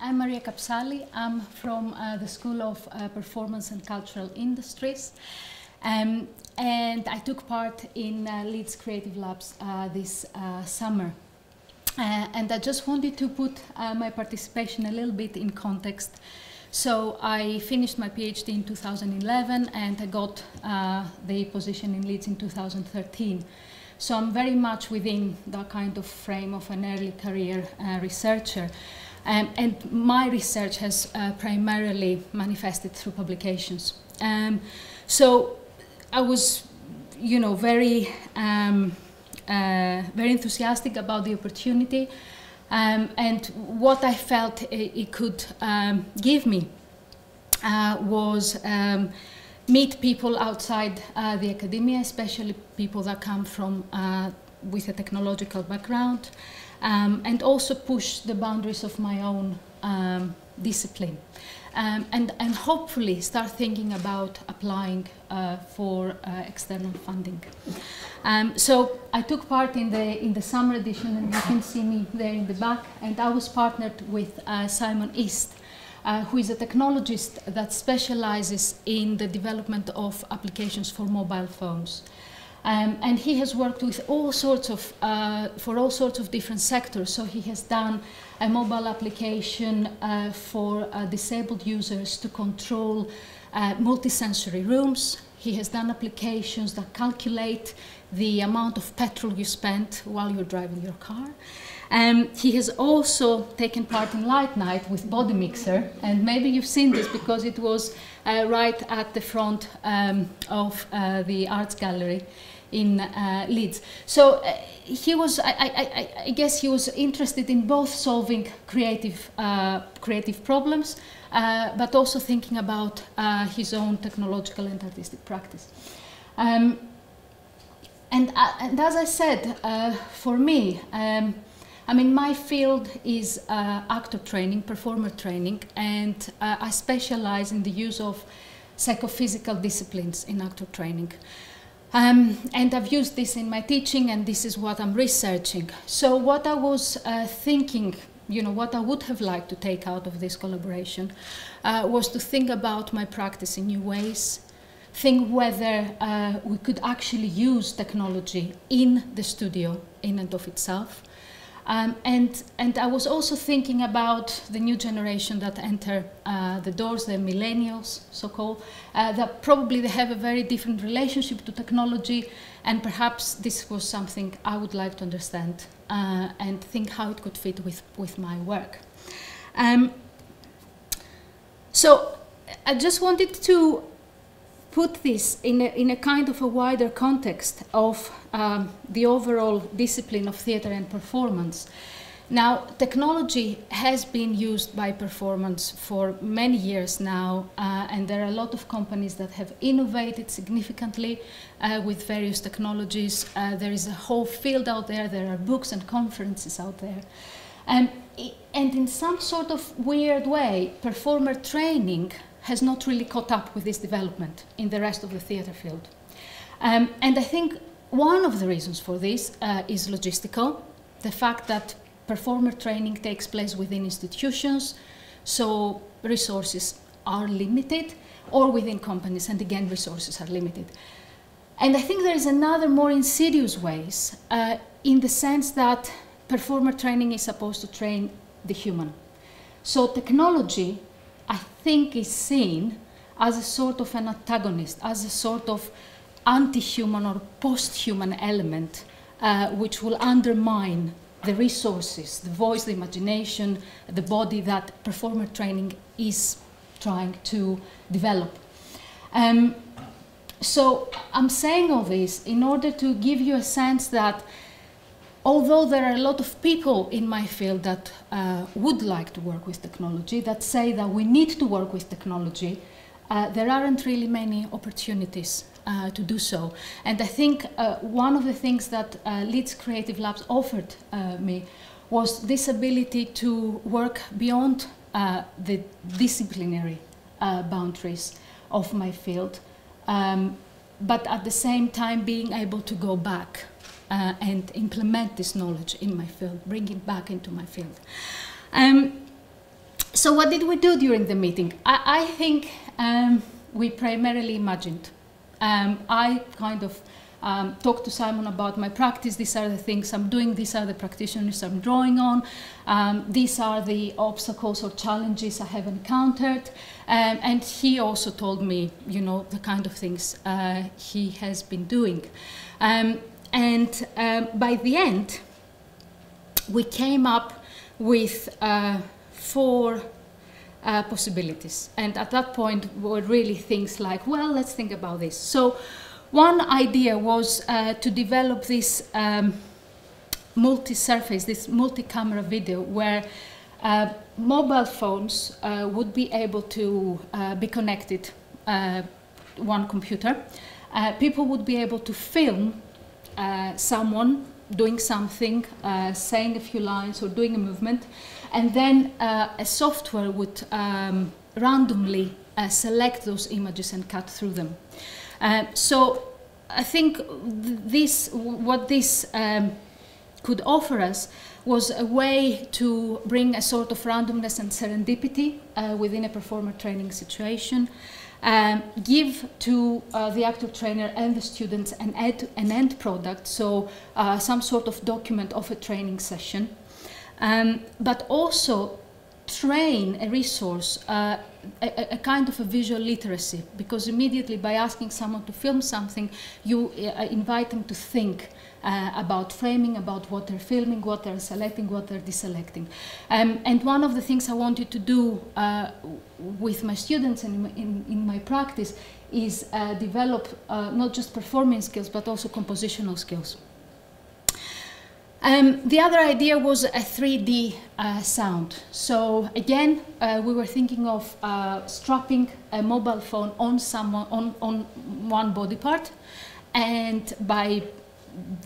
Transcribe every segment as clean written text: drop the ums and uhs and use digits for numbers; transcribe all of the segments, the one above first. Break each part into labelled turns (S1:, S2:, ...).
S1: I'm Maria Kapsali. I'm from the School of Performance and Cultural Industries. And I took part in Leeds Creative Labs this summer. And I just wanted to put my participation a little bit in context. So I finished my PhD in 2011 and I got the position in Leeds in 2013. So I'm very much within that kind of frame of an early career researcher. And my research has primarily manifested through publications. So I was, very enthusiastic about the opportunity, and what I felt it could give me was meet people outside the academia, especially people that come from with a technological background, and also push the boundaries of my own discipline, and hopefully start thinking about applying for external funding. So I took part in the summer edition, and you can see me there in the back, and I was partnered with Simon East, who is a technologist that specializes in the development of applications for mobile phones. And he has worked with all sorts of, for all sorts of different sectors. So he has done a mobile application for disabled users to control multisensory rooms. He has done applications that calculate the amount of petrol you spent while you're driving your car. He has also taken part in Light Night with Body Mixer, and maybe you've seen this because it was right at the front of the Arts Gallery in Leeds. So he was, I guess he was interested in both solving creative problems, but also thinking about his own technological and artistic practice. And as I said, for me, I mean, my field is actor training, performer training, and I specialize in the use of psychophysical disciplines in actor training. And I've used this in my teaching, and this is what I'm researching. So what I was thinking, what I would have liked to take out of this collaboration was to think about my practice in new ways, think whether we could actually use technology in the studio in and of itself. And I was also thinking about the new generation that enter the doors, the millennials, so-called, that probably they have a very different relationship to technology, and perhaps this was something I would like to understand and think how it could fit with my work. So I just wanted to put this in a kind of a wider context of the overall discipline of theatre and performance. Now, technology has been used by performance for many years now, and there are a lot of companies that have innovated significantly with various technologies. There is a whole field out there, there are books and conferences out there. And in some sort of weird way, performer training has not really caught up with this development in the rest of the theatre field. And I think one of the reasons for this is logistical, the fact that performer training takes place within institutions, so resources are limited, or within companies, and again, resources are limited. And I think there is another more insidious ways, in the sense that performer training is supposed to train the human. So technology, I think, is seen as a sort of an antagonist, as a sort of anti-human or post-human element, which will undermine the resources, the voice, the imagination, the body that performer training is trying to develop. So I'm saying all this in order to give you a sense that although there are a lot of people in my field that would like to work with technology, that say that we need to work with technology, there aren't really many opportunities to do so. And I think one of the things that Leeds Creative Labs offered me was this ability to work beyond the disciplinary boundaries of my field, but at the same time being able to go back and implement this knowledge in my field, bring it back into my field. So what did we do during the meeting? I think we primarily imagined. I kind of talked to Simon about my practice. These are the things I'm doing. These are the practitioners I'm drawing on. These are the obstacles or challenges I have encountered. And he also told me, you know, the kind of things he has been doing. And by the end, we came up with 4 possibilities. And at that point were really things like, well, let's think about this. So one idea was to develop this multi-surface, this multi-camera video where mobile phones would be able to be connected one computer. People would be able to film someone doing something, saying a few lines or doing a movement, and then a software would randomly select those images and cut through them. So I think what this could offer us was a way to bring a sort of randomness and serendipity within a performer training situation, give to the actor trainer and the students an end product, so some sort of document of a training session, but also train a resource, a kind of a visual literacy, because immediately by asking someone to film something, you invite them to think about framing, about what they're filming, what they're selecting, what they're deselecting. And one of the things I wanted to do with my students and in my practice is develop not just performing skills, but also compositional skills. The other idea was a 3D sound. So again, we were thinking of strapping a mobile phone on someone, on one body part, and by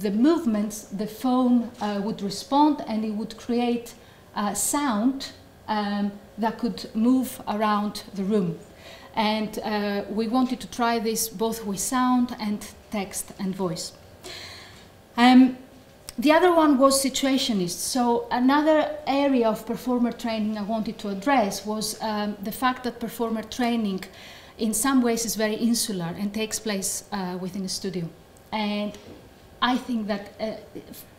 S1: the movements, the phone would respond and it would create sound that could move around the room. And we wanted to try this both with sound and text and voice. The other one was situationist. So another area of performer training I wanted to address was the fact that performer training in some ways is very insular and takes place within a studio. And I think that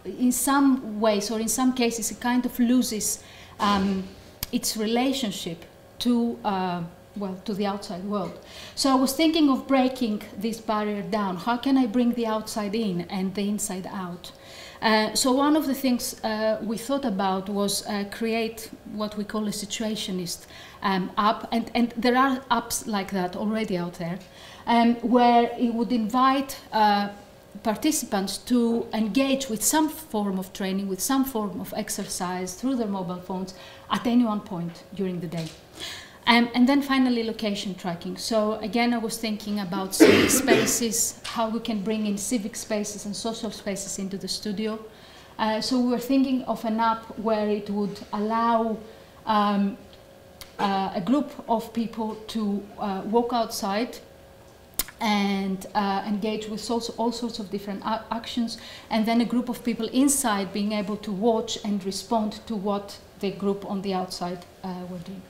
S1: in some ways or in some cases it kind of loses its relationship to well, to the outside world. So I was thinking of breaking this barrier down. How can I bring the outside in and the inside out? So one of the things we thought about was create what we call a situationist app, and there are apps like that already out there, where it would invite participants to engage with some form of training, with some form of exercise through their mobile phones at any one point during the day. And then finally, location tracking. So again, I was thinking about civic spaces, how we can bring in civic spaces and social spaces into the studio. So we were thinking of an app where it would allow a group of people to walk outside and engage with all sorts of different actions, and then a group of people inside being able to watch and respond to what the group on the outside were doing.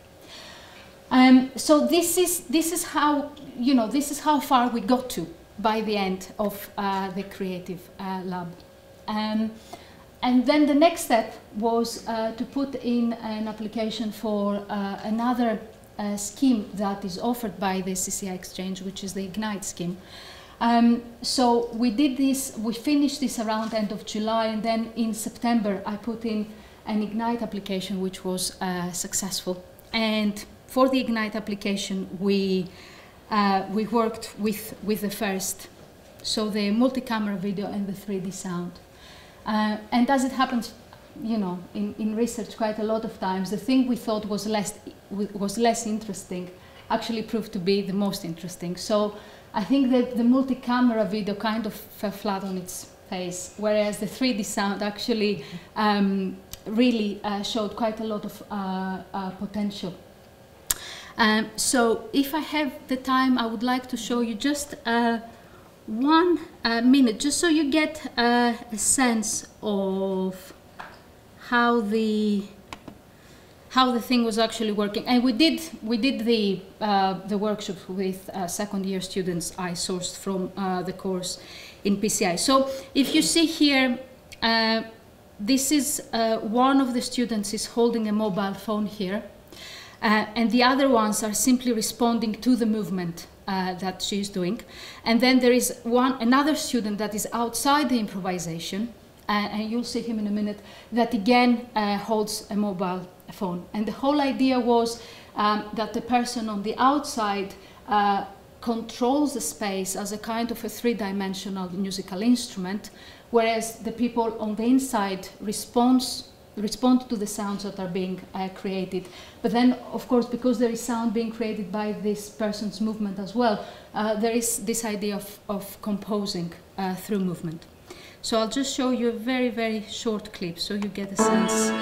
S1: So this is how, you know, this is how far we got to by the end of the creative lab. And then the next step was to put in an application for another scheme that is offered by the CCI Exchange, which is the Ignite scheme. So we did this, we finished this around end of July, and then in September I put in an Ignite application which was successful. And for the Ignite application, we worked with the first, so the multi-camera video and the 3D sound. And as it happens, you know, in research quite a lot of times, the thing we thought was less interesting actually proved to be the most interesting. So I think that the multi-camera video kind of fell flat on its face, whereas the 3D sound actually really showed quite a lot of potential. So if I have the time, I would like to show you just 1 minute, just so you get a sense of how the how the thing was actually working. And we did the workshop with second year students I sourced from the course in PCI. So if you see here, this is one of the students is holding a mobile phone here, and the other ones are simply responding to the movement that she's doing. And then there is another student that is outside the improvisation, and you'll see him in a minute, that again holds a mobile phone. And the whole idea was that the person on the outside controls the space as a kind of a three-dimensional musical instrument, whereas the people on the inside respond to the sounds that are being created. But then, of course, because there is sound being created by this person's movement as well, there is this idea of composing through movement. So I'll just show you a very, very short clip so you get a sense.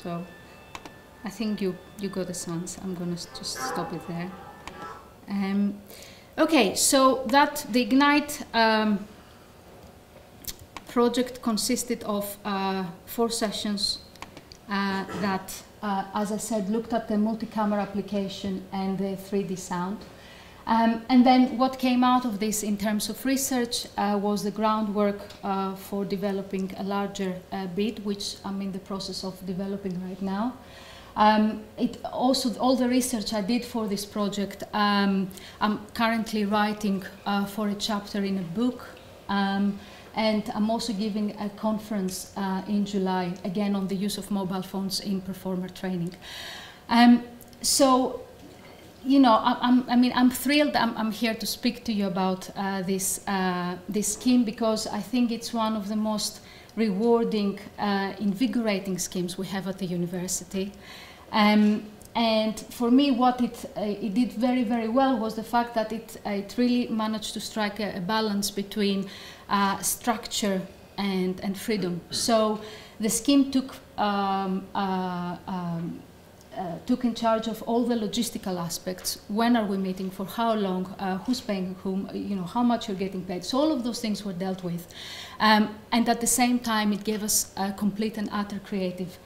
S1: So I think you got the sense. I'm going to just stop it there. Okay, so the Ignite project consisted of 4 sessions that, as I said, looked at the multi-camera application and the 3D sound. And then what came out of this in terms of research was the groundwork for developing a larger bid, which I'm in the process of developing right now. All the research I did for this project, I'm currently writing for a chapter in a book, and I'm also giving a conference in July, again on the use of mobile phones in performer training. So, you know, I'm thrilled. I'm here to speak to you about this scheme, because I think it's one of the most rewarding, invigorating schemes we have at the university. And for me, what it did very, very well was the fact that it really managed to strike a balance between structure and freedom. So the scheme took in charge of all the logistical aspects. When are we meeting? For how long? Who's paying whom? You know, how much you're getting paid. So all of those things were dealt with. And at the same time, it gave us complete and utter creative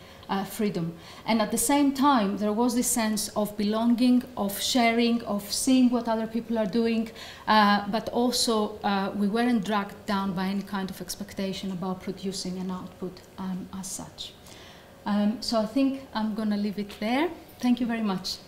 S1: freedom. And at the same time, there was this sense of belonging, of sharing, of seeing what other people are doing, but also we weren't dragged down by any kind of expectation about producing an output as such. So I think I'm going to leave it there. Thank you very much.